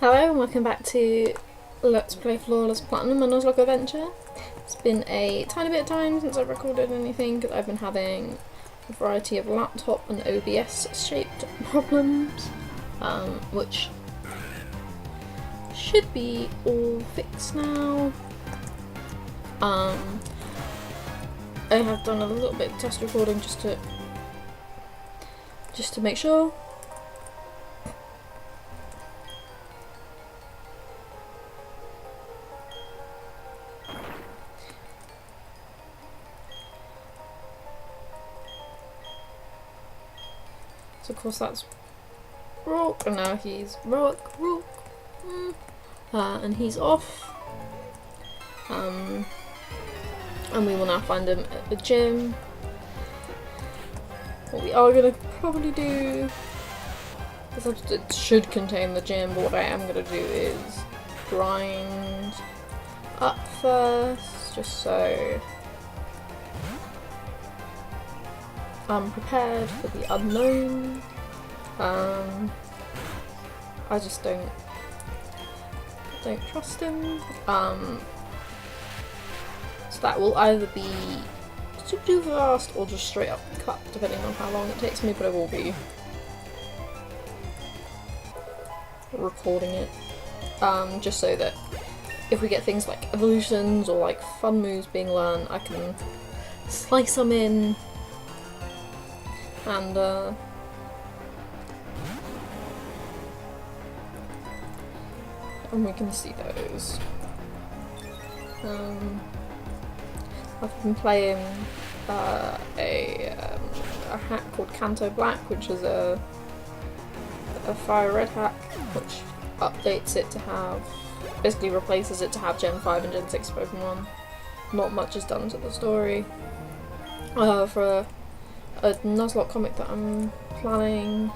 Hello and welcome back to Let's Play Flawless Platinum, a Nuzlocke adventure. It's been a tiny bit of time since I've recorded anything because I've been having a variety of laptop and OBS shaped problems, which should be all fixed now. I have done a little bit of test recording just to make sure. So of course that's Rourke, and now he's Rourke, and he's off. And we will now find him at the gym. What we are going to probably do, because it should contain the gym, but what I am going to do is grind up first, just so I'm prepared for the unknown. I just don't trust him. So that will either be super fast or just straight up cut, depending on how long it takes me, but I will be recording it. Just so that if we get things like evolutions or like fun moves being learned, I can slice them in and we can see those. I've been playing a hack called Canto Black, which is a fire red hack, which updates it to have, basically replaces it to have Gen 5 and Gen 6 Pokemon. Not much is done to the story. For a Nuzlocke comic that I'm planning,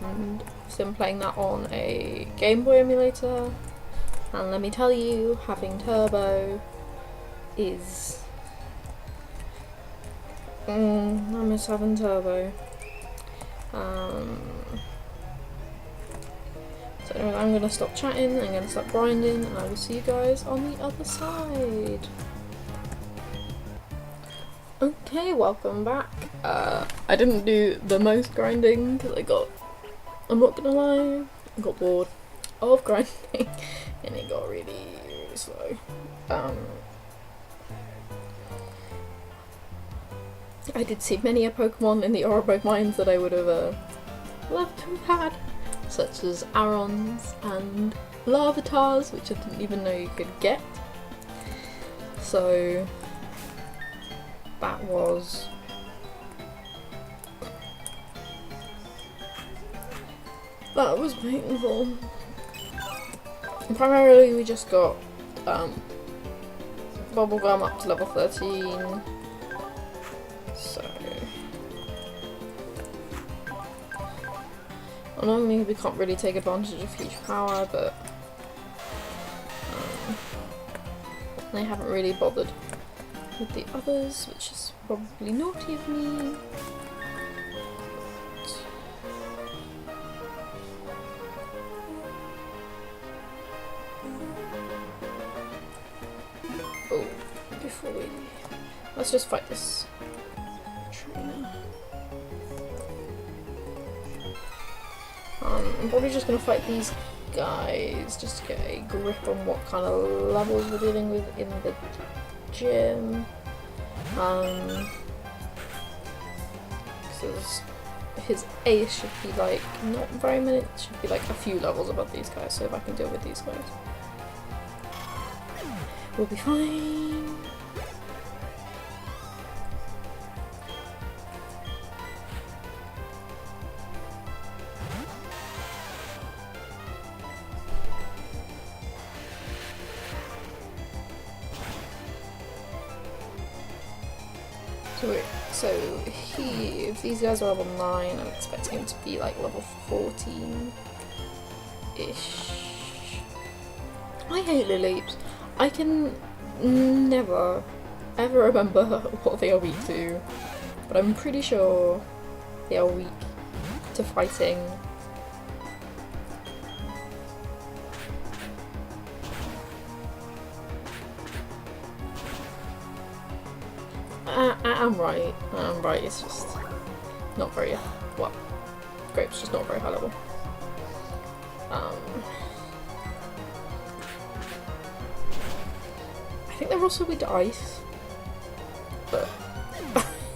and so I'm playing that on a Game Boy emulator, and let me tell you, having Turbo is... I miss having Turbo. So anyway, I'm going to stop chatting, I'm going to stop grinding, and I will see you guys on the other side. Okay, welcome back. I didn't do the most grinding because I'm not gonna lie, I got bored of grinding and it got really slow. I did see many a Pokemon in the Orobo mines that I would have loved to have had, such as Arons and Larvatars, which I didn't even know you could get. So that was painful. Primarily we just got Bubblegum up to level 13, so normally we can't really take advantage of huge power, but they haven't really bothered with the others, which is probably naughty of me. Oh, before we... let's just fight this trainer. I'm probably just gonna fight these guys just to get a grip on what kind of levels we're dealing with in the gym. Because his ace should be like not very many, it should be like a few levels above these guys, so if I can deal with these guys, we'll be fine. So if these guys are level 9, I'm expecting him to be like level 14-ish. I hate Lileeps. I can never ever remember what they are weak to, but I'm pretty sure they are weak to fighting am right. It's just not very, well, Grape's just not very high level. I think there also be ice, but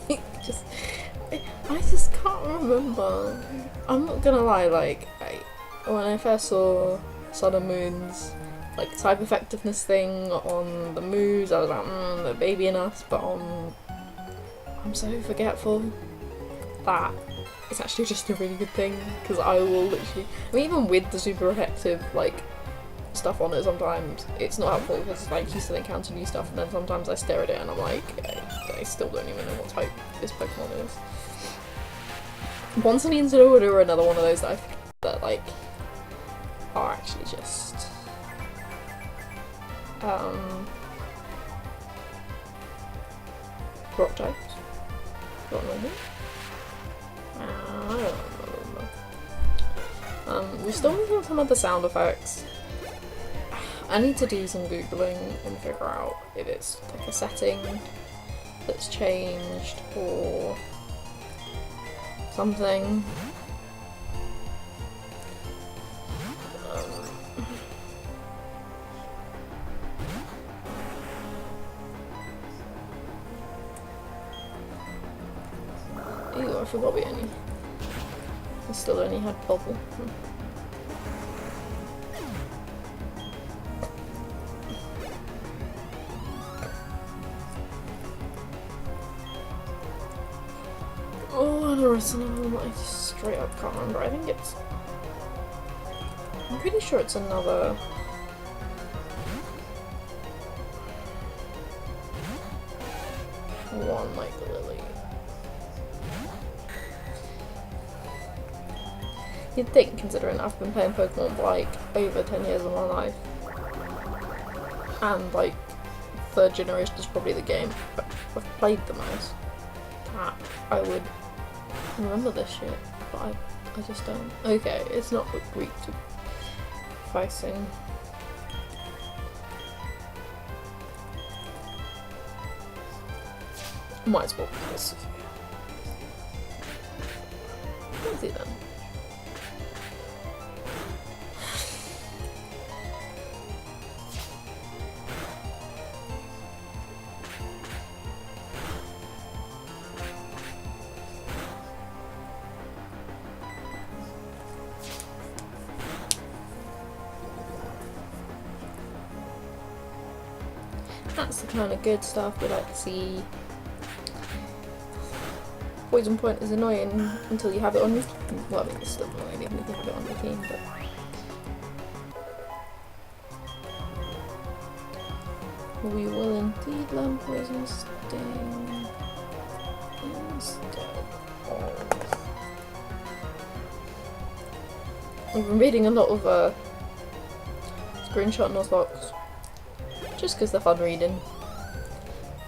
I just can't remember. I'm not gonna lie, like, when I first saw Sun and Moon's like type effectiveness thing on the moves, I was like, they're babying us, but I'm so forgetful that it's actually just a really good thing, because I will literally, I mean, even with the super effective like stuff on it, sometimes it's not helpful because like you still encounter new stuff, and then sometimes I stare at it and I'm like, I still don't even know what type this Pokemon is. Once an Incident or another one of those that I think that like are actually just rock types. Rock normal. I don't remember. We're still missing some of the sound effects. I need to do some googling and figure out if it's like a setting that's changed or something. Ew, I forgot we still only had bubble. Oh, and there is another one I just straight up can't remember. I think it's... I'm pretty sure it's another... one like Lily. You'd think, considering I've been playing Pokemon for like over 10 years of my life, and like 3rd generation is probably the game I've played the most, that I would remember this shit, but I just don't. Okay, it's not weak to facing. Might as well do this. Let's see then. That's the kind of good stuff we like to see. Poison Point is annoying until you have it on your team. Well, I mean, it's still annoying even if you have it on your team, but... we will indeed learn Poison Sting instead of... I've been reading a lot of screenshot Nuzlocke, just because they're fun reading,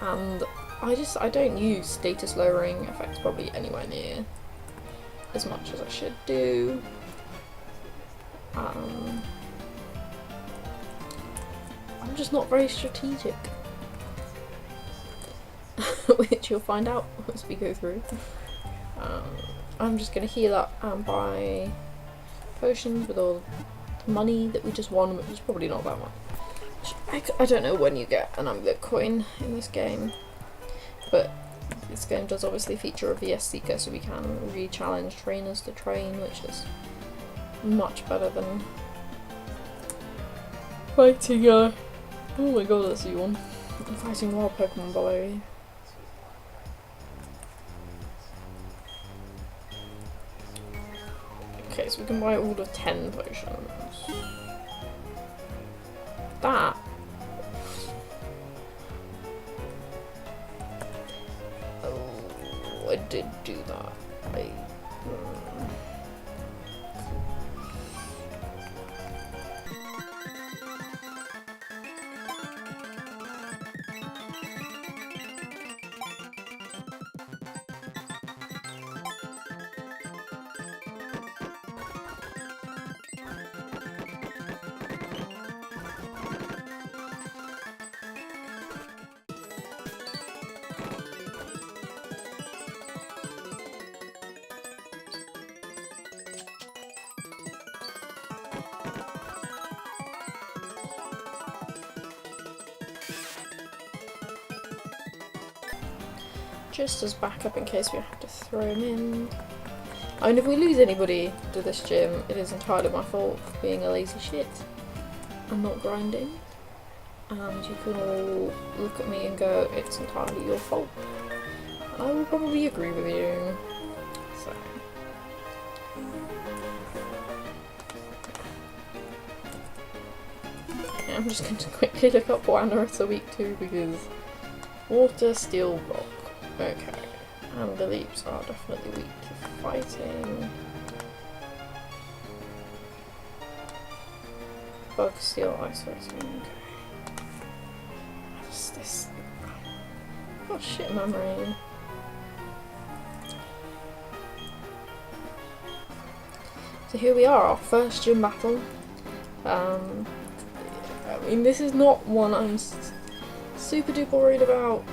and I don't use status lowering effects probably anywhere near as much as I should do. I'm just not very strategic, which you'll find out as we go through. I'm just going to heal up and buy potions with all the money that we just won, which is probably not that much. I don't know when you get an amulet coin in this game, but this game does obviously feature a VS Seeker, so we can re-challenge trainers to train, which is much better than fighting oh my god, that's you one. Fighting wild Pokemon below you. Okay, so we can buy all of 10 potions. That I did do that. just as backup in case we have to throw him in. I mean, if we lose anybody to this gym, it is entirely my fault for being a lazy shit and not grinding. And you can all look at me and go, it's entirely your fault. And I will probably agree with you. So. Yeah, I'm just going to quickly look up what Anoriths are weak to because water, steel, rock. Okay. And the leaps are definitely weak to fighting. Bug, steel, ice fighting. Okay. What's this? Oh shit, memory. So here we are, our first gym battle. I mean, this is not one I'm super duper worried about.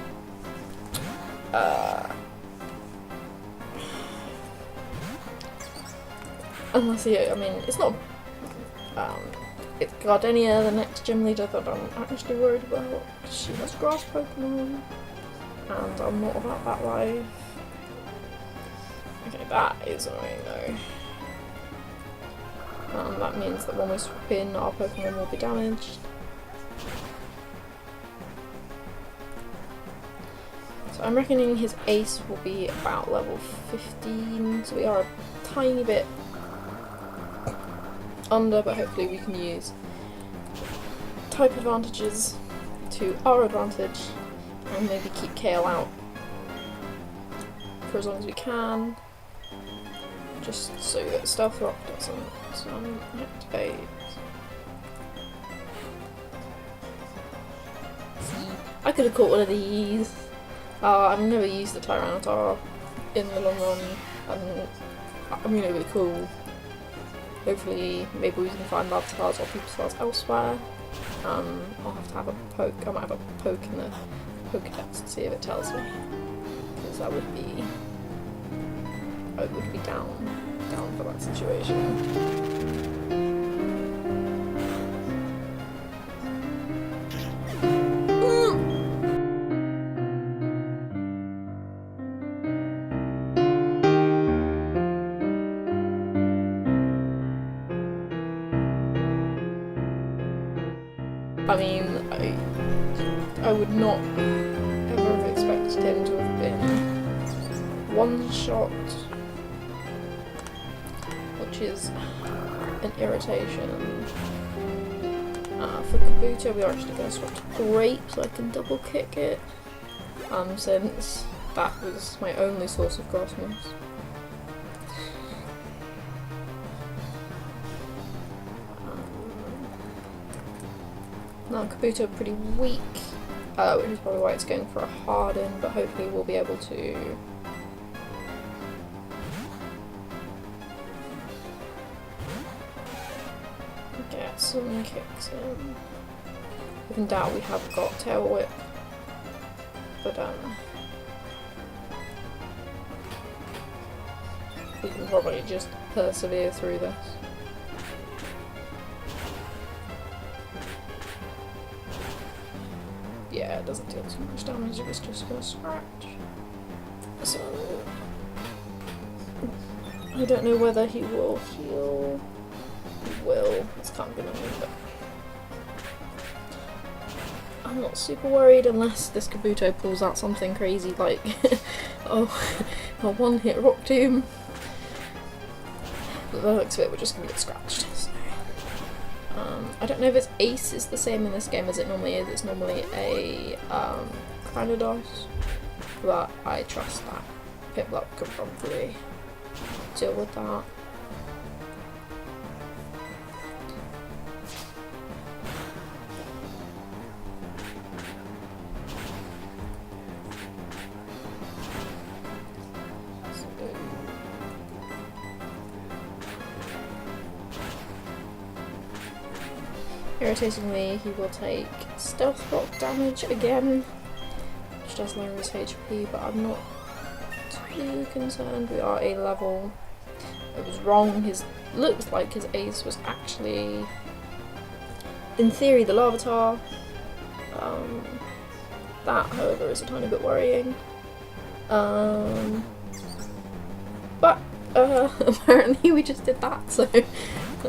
Unless he, I mean, it's not. It's Gardenia, the next gym leader, that I'm actually worried about. She has grass Pokemon, and I'm not about that life. Okay, that is annoying though. That means that when we swap in, our Pokemon will be damaged. So I'm reckoning his ace will be about level 15, so we are a tiny bit under, but hopefully we can use type advantages to our advantage and maybe keep Kale out for as long as we can, just so that Stealth Rock doesn't activate. I could have caught one of these. I've never used the Tyranitar in the long run, and I mean, it would be cool. Hopefully, maybe we can find Lab Stars or Dupes Clause elsewhere. I'll have to have a poke. I might have a poke in the Pokedex to see if it tells me, because I would be down for that situation. I mean, I would not ever have expected him to have been one shot, which is an irritation. For Kabuto, we are actually going to swap to Grape so I can double kick it, since that was my only source of grass moves. Now Kabuto pretty weak, which is probably why it's going for a Harden, but hopefully we'll be able to get some kicks in. If in doubt, we have got Tail Whip, but we can probably just persevere through this. Yeah, it doesn't deal too much damage if it's just going to scratch. So I don't know whether he will heal. He will. It's kind of annoying, but I'm not super worried unless this Kabuto pulls out something crazy like a one-hit Rock Tomb. But the looks of it, we're just going to get scratched. So. I don't know if its ace is the same in this game as it normally is. It's normally a Cranidos, but I trust that Piplup could probably deal with that. Irritatingly, he will take Stealth Rock damage again, which does lower his HP, but I'm not too concerned. We are A level. I was wrong. His looks like his ace was actually, in theory, the Larvitar. That, however, is a tiny bit worrying. But apparently we just did that, so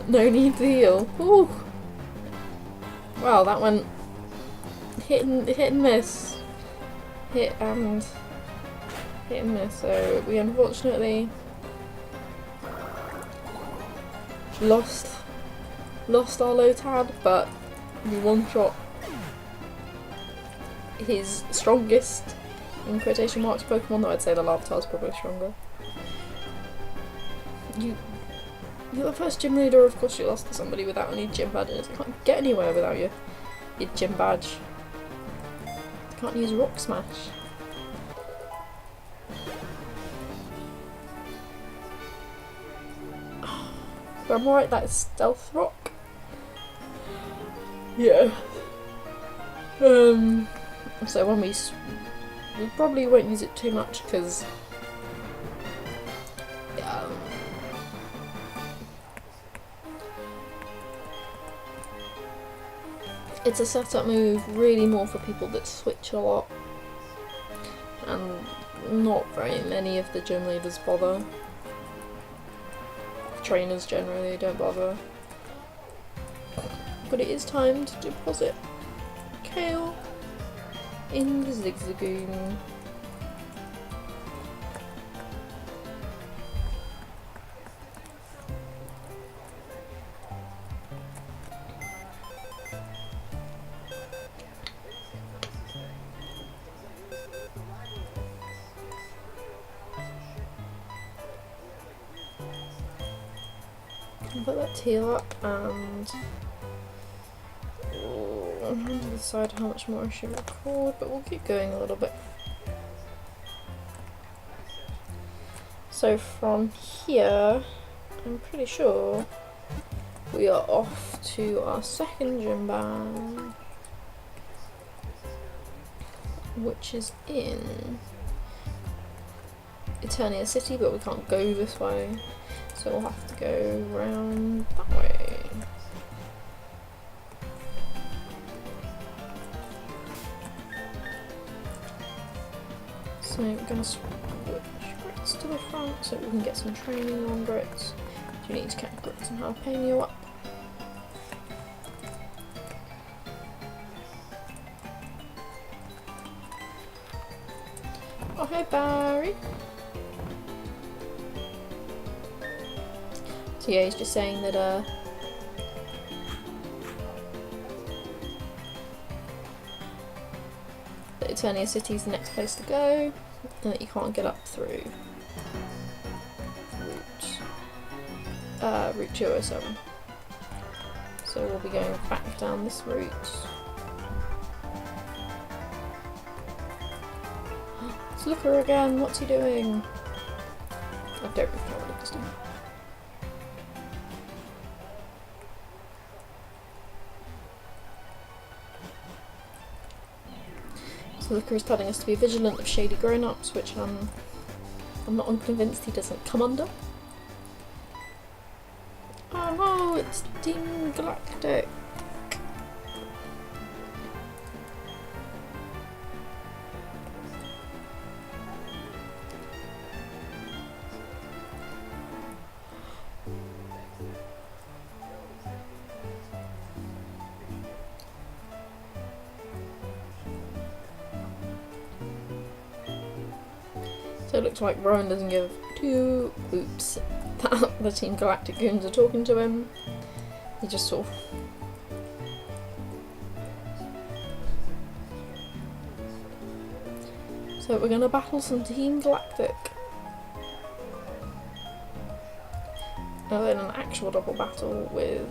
no need to heal. Ooh. Wow, that went hit and miss. Hit and miss. So we unfortunately lost our Lotad, but we one-shot his strongest, in quotation marks, Pokemon, though I'd say the Larvitar's probably stronger. You're the first gym leader, of course you lost to somebody without any gym badges. You can't get anywhere without your gym badge. You can't use Rock Smash. But I'm right, that is Stealth Rock. Yeah. So when we probably won't use it too much because it's a setup move really more for people that switch a lot, and not very many of the gym leaders bother. Trainers generally don't bother. But it is time to deposit Kale in the Zigzagoon. Put that teal up, and I'm trying to decide how much more I should record, but we'll keep going a little bit. So from here, I'm pretty sure we are off to our second gym bag, which is in Eternia City, but we can't go this way. So we'll have to go round that way. So we're going to switch Grits to the front so we can get some training on Grits. You need to get Grits and Jalapeno up. Oh hey Barry! So yeah, he's just saying that that Eternia City is the next place to go, and that you can't get up through Route 207. So we'll be going back down this route. It's Looker again, what's he doing? I don't really know what he's doing. So Looker is telling us to be vigilant of shady grown-ups, which I'm not unconvinced he doesn't come under. Oh no, it's Team Galactic. So it looks like Rowan doesn't give two oops that the Team Galactic goons are talking to him. He just sort of... So we're gonna battle some Team Galactic. And then an actual double battle with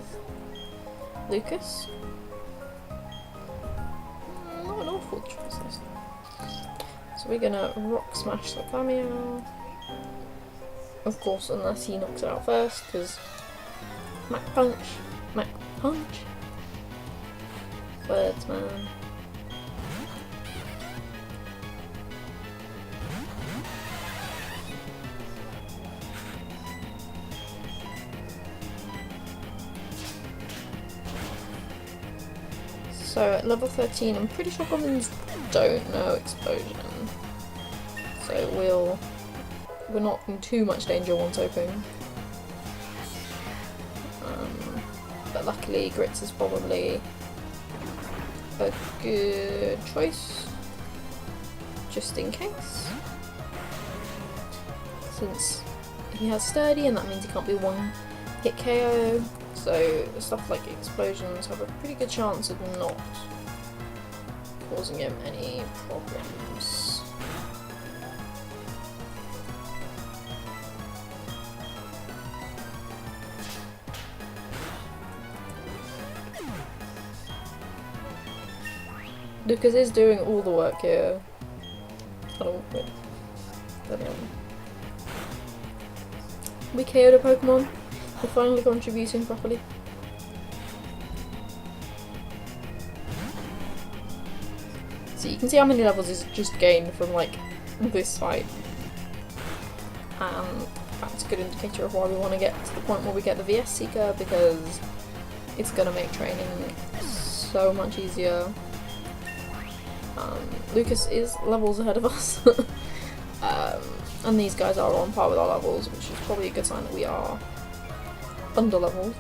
Lucas. Not an awful choice this time. So we're gonna Rock Smash the Flamio. Of course, unless he knocks it out first, because Mac Punch. Words, man. So at level 13, I'm pretty sure goblins don't know explosion. So so we're not in too much danger once open. But luckily Grits is probably a good choice, just in case. Since he has sturdy, and that means he can't be one hit KO, so stuff like explosions have a pretty good chance of not causing him any problems. Lucas is doing all the work here. Oh, wait. We KO'd a Pokemon. We're finally contributing properly. So you can see how many levels is just gained from like this fight. And that's a good indicator of why we want to get to the point where we get the VS Seeker, because it's going to make training so much easier. Lucas is levels ahead of us, and these guys are on par with our levels, which is probably a good sign that we are under leveled.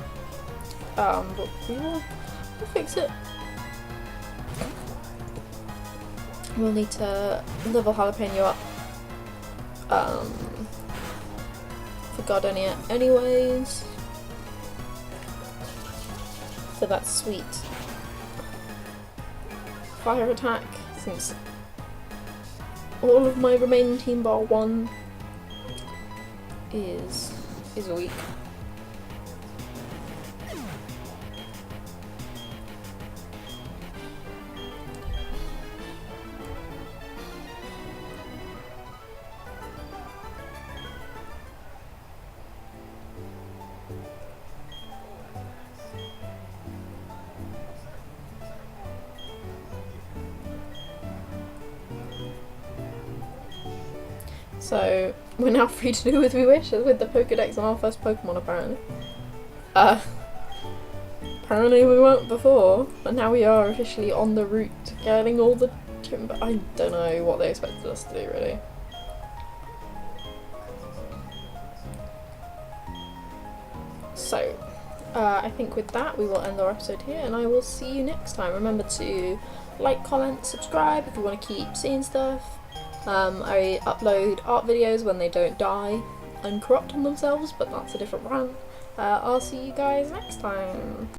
But we'll fix it. We'll need to level Jalapeno up for Gardenia anyways, so that's sweet. Fire attack, since all of my remaining team bar 1 is weak. So we're now free to do as we wish with the Pokedex on our first Pokemon, apparently. Apparently we weren't before, but now we are officially on the route to getting all the gym. But I don't know what they expected us to do, really. So I think with that we will end our episode here, and I will see you next time. Remember to like, comment, subscribe if you want to keep seeing stuff. I upload art videos when they don't die and corrupt on themselves, but that's a different rant. I'll see you guys next time.